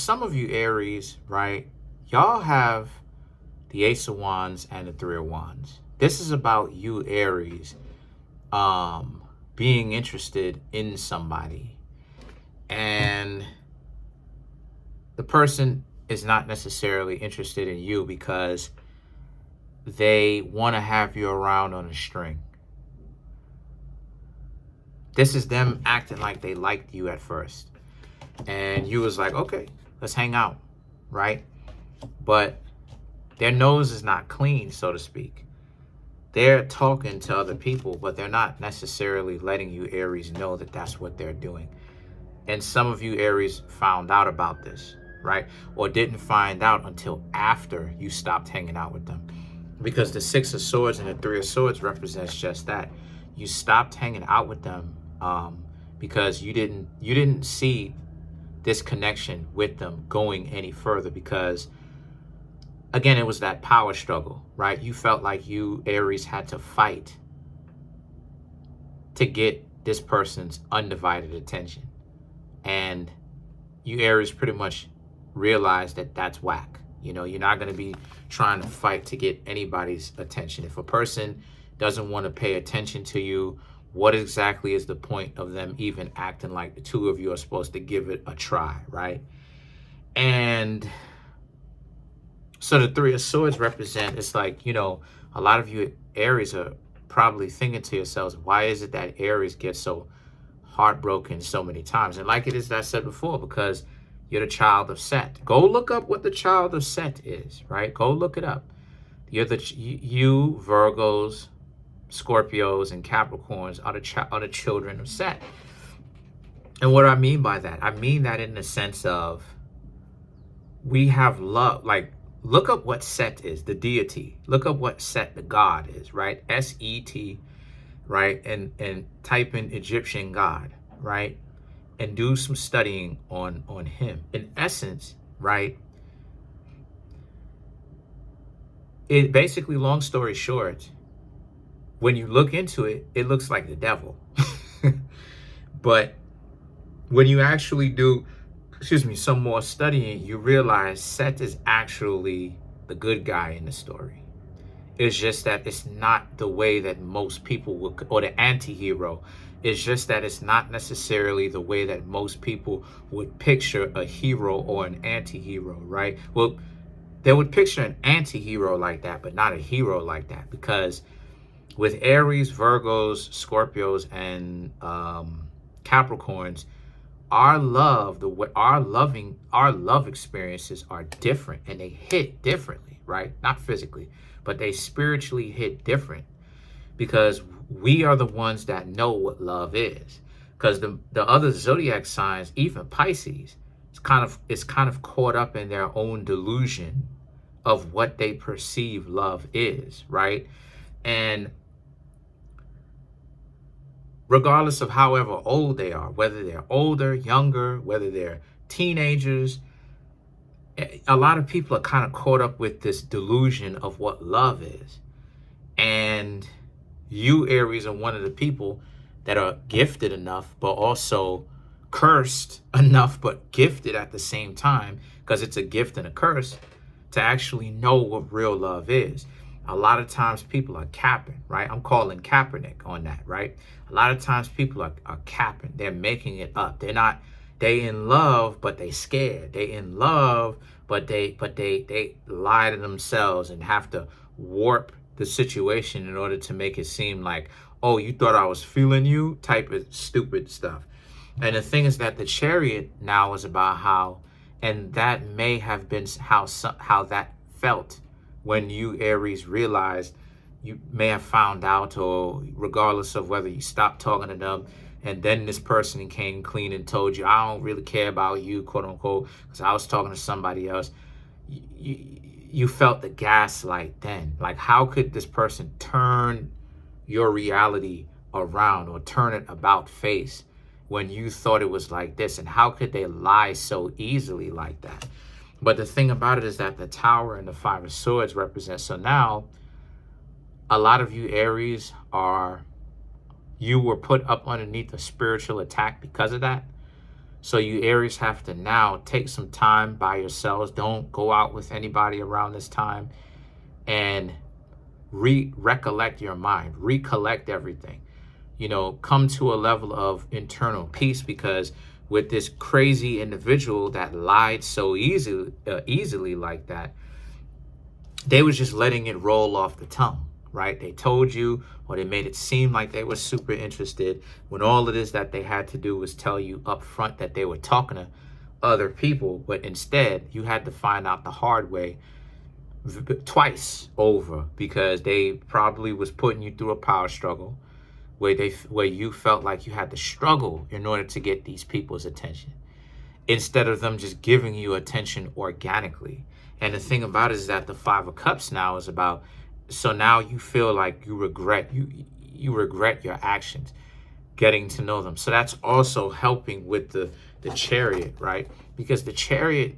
Some of you Aries, right? Y'all have the Ace of Wands and the Three of Wands. This is about you Aries um being interested in somebody, and the person is not necessarily interested in you because they want to have you around on a string. This is them acting like they liked you at first, and you was like, okay, let's hang out, right? But their nose is not clean, so to speak. They're talking to other people, but they're not necessarily letting you Aries know that that's what they're doing. And some of you Aries found out about this, right? Or didn't find out until after you stopped hanging out with them. Because the Six of Swords and the Three of Swords represents just that. You stopped hanging out with them because you didn't see this connection with them going any further, because again, it was that power struggle, right? You felt like you Aries had to fight to get this person's undivided attention. And you Aries pretty much realized that that's whack. You know, you're not going to be trying to fight to get anybody's attention. If a person doesn't want to pay attention to you, what exactly is the point of them even acting like the two of you are supposed to give it a try, right? And so the Three of Swords represent, it's like, you know, a lot of you Aries are probably thinking to yourselves, why is it that Aries gets so heartbroken so many times? And like it is that I said before, because you're the child of Set. Go look up what the child of Set is, right? Go look it up. You're you Virgos, Scorpios, and Capricorns are the children of Set. And what I mean by that, I mean that in the sense of we have love. Like, look up what Set is, the deity. Look up what Set, the god, is, right? S-E-T, right? And type in Egyptian god, right? And do some studying on him. In essence, right? It basically, long story short, when you look into it, it looks like the devil. But when you actually do, some more studying, you realize Set is actually the good guy in the story. It's just that it's not the way that most people would, or the anti-hero. It's just that it's not necessarily the way that most people would picture a hero or an anti-hero, right? Well, they would picture an anti-hero like that, but not a hero like that, because with Aries, Virgos, Scorpios, and Capricorns, our love experiences are different, and they hit differently, right? Not physically, but they spiritually hit different, because we are the ones that know what love is. Because the other zodiac signs, even Pisces, it's kind of caught up in their own delusion of what they perceive love is, right? And regardless of however old they are, whether they're older, younger, whether they're teenagers, a lot of people are kind of caught up with this delusion of what love is. And you Aries are one of the people that are gifted enough, but also cursed enough, but gifted at the same time, because it's a gift and a curse, to actually know what real love is. A lot of times people are capping, right? I'm calling Kaepernick on that, right? A lot of times people are capping. They're making it up. They in love, but they scared. They in love, but they lie to themselves and have to warp the situation in order to make it seem like, oh, you thought I was feeling you, type of stupid stuff. And the thing is that the Chariot now is about how, and that may have been how that felt when you Aries realized, you may have found out, or regardless of whether you stopped talking to them, and then this person came clean and told you, I don't really care about you, quote unquote, because I was talking to somebody else. You felt the gaslight then. Like, how could this person turn your reality around or turn it about face when you thought it was like this? And how could they lie so easily like that? But the thing about it is that the Tower and the Five of Swords represent. So now, a lot of you Aries you were put up underneath a spiritual attack because of that. So you Aries have to now take some time by yourselves. Don't go out with anybody around this time, and recollect your mind, recollect everything. You know, come to a level of internal peace, because with this crazy individual that lied so easily like that, they was just letting it roll off the tongue, right? They told you, or they made it seem like they were super interested, when all it is that they had to do was tell you up front that they were talking to other people. But instead, you had to find out the hard way twice over, because they probably was putting you through a power struggle where you felt like you had to struggle in order to get these people's attention, instead of them just giving you attention organically. And the thing about it is that the Five of Cups now is about, so now you feel like you regret your actions, getting to know them. So that's also helping with the Chariot, right? Because the Chariot,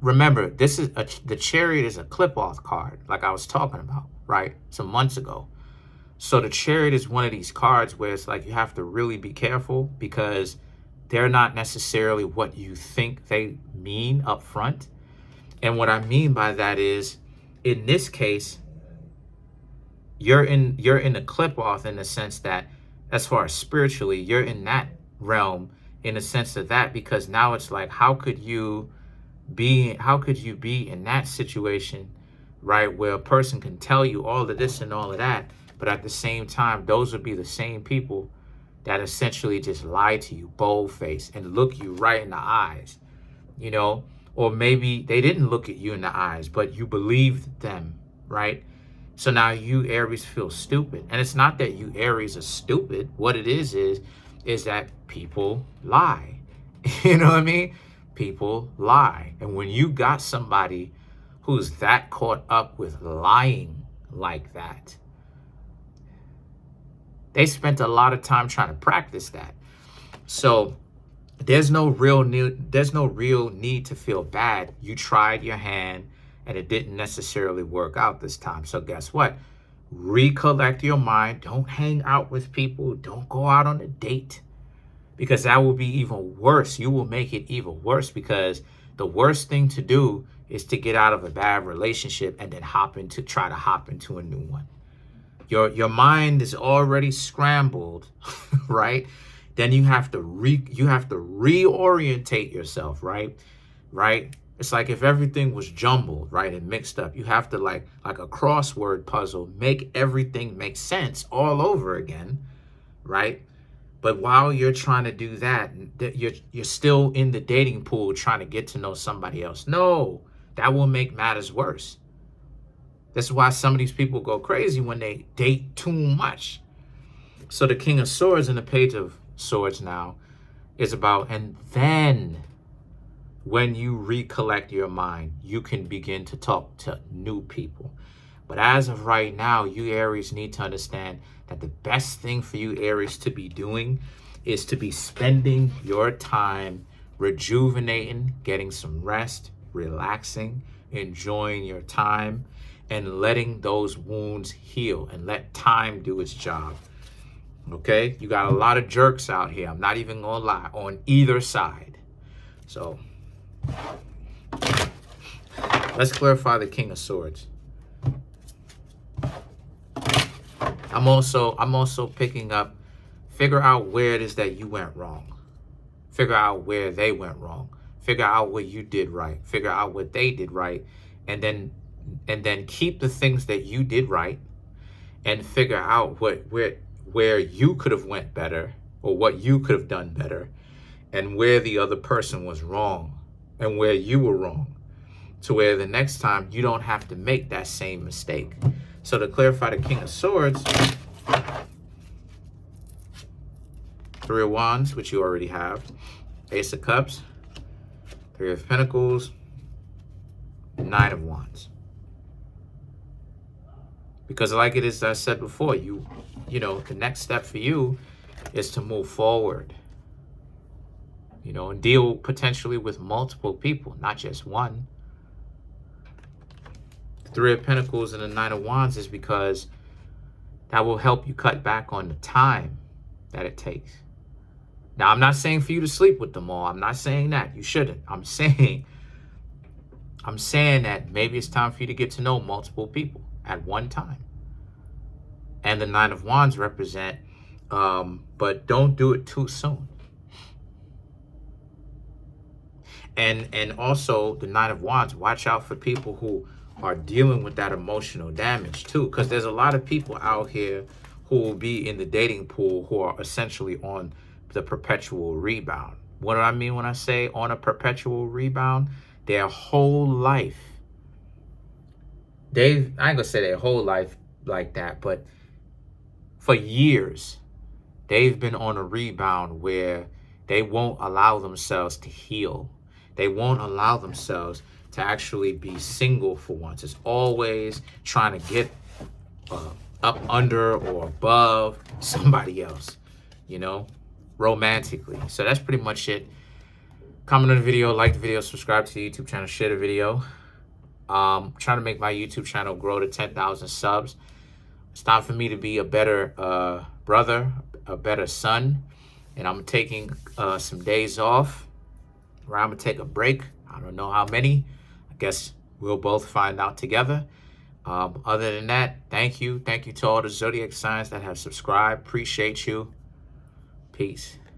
remember, the Chariot is a clip-off card, like I was talking about, right, some months ago. So the Chariot is one of these cards where it's like you have to really be careful, because they're not necessarily what you think they mean up front. And what I mean by that is, in this case, you're in a clip-off, in the sense that, as far as spiritually, you're in that realm, in the sense of that, because now it's like, how could you be in that situation, right, where a person can tell you all of this and all of that, but at the same time, those would be the same people that essentially just lie to you bold-faced and look you right in the eyes, you know? Or maybe they didn't look at you in the eyes, but you believed them, right? So now you Aries feel stupid. And it's not that you Aries are stupid. What it is that people lie. You know what I mean? People lie. And when you got somebody who's that caught up with lying like that, they spent a lot of time trying to practice that. So there's no real need to feel bad. You tried your hand and it didn't necessarily work out this time. So guess what? Recollect your mind. Don't hang out with people. Don't go out on a date, because that will be even worse. You will make it even worse, because the worst thing to do is to get out of a bad relationship and then try to hop into a new one. Your mind is already scrambled, right? Then you have to reorientate yourself, right? It's like if everything was jumbled, right, and mixed up. You have to, like a crossword puzzle, make everything make sense all over again, right? But while you're trying to do that, you're still in the dating pool trying to get to know somebody else. No, that will make matters worse. That's why some of these people go crazy when they date too much. So the King of Swords and the Page of Swords now is about, and then when you recollect your mind, you can begin to talk to new people. But as of right now, you Aries need to understand that the best thing for you Aries to be doing is to be spending your time rejuvenating, getting some rest, relaxing, enjoying your time, and letting those wounds heal, and let time do its job. Okay? You got a lot of jerks out here. I'm not even gonna lie, on either side. So let's clarify the King of Swords. I'm also picking up, figure out where it is that you went wrong. Figure out where they went wrong. Figure out what you did right. Figure out what they did right. And then keep the things that you did right, and figure out where you could have went better, or what you could have done better, and where the other person was wrong and where you were wrong, to where the next time you don't have to make that same mistake. So to clarify the King of Swords, Three of Wands, which you already have, Ace of Cups, Three of Pentacles, Nine of Wands. Because like it is, I said before, you know, the next step for you is to move forward, you know, and deal potentially with multiple people, not just one. The Three of Pentacles and the Nine of Wands is because that will help you cut back on the time that it takes. Now, I'm not saying for you to sleep with them all. I'm not saying that. You shouldn't. I'm saying that maybe it's time for you to get to know multiple people at one time. And the Nine of Wands represent, but don't do it too soon. And also the Nine of Wands, watch out for people who are dealing with that emotional damage too, because there's a lot of people out here who will be in the dating pool who are essentially on the perpetual rebound. What do I mean when I say on a perpetual rebound? Their whole life, I ain't gonna say their whole life like that, but for years, they've been on a rebound where they won't allow themselves to heal. They won't allow themselves to actually be single for once. It's always trying to get up under or above somebody else, you know, romantically. So that's pretty much it. Comment on the video, like the video, subscribe to the YouTube channel, share the video. Trying to make my YouTube channel grow to 10,000 subs. It's time for me to be a better brother, a better son. And I'm taking some days off. Where I'm going to take a break. I don't know how many. I guess we'll both find out together. Other than that, thank you. Thank you to all the zodiac signs that have subscribed. Appreciate you. Peace.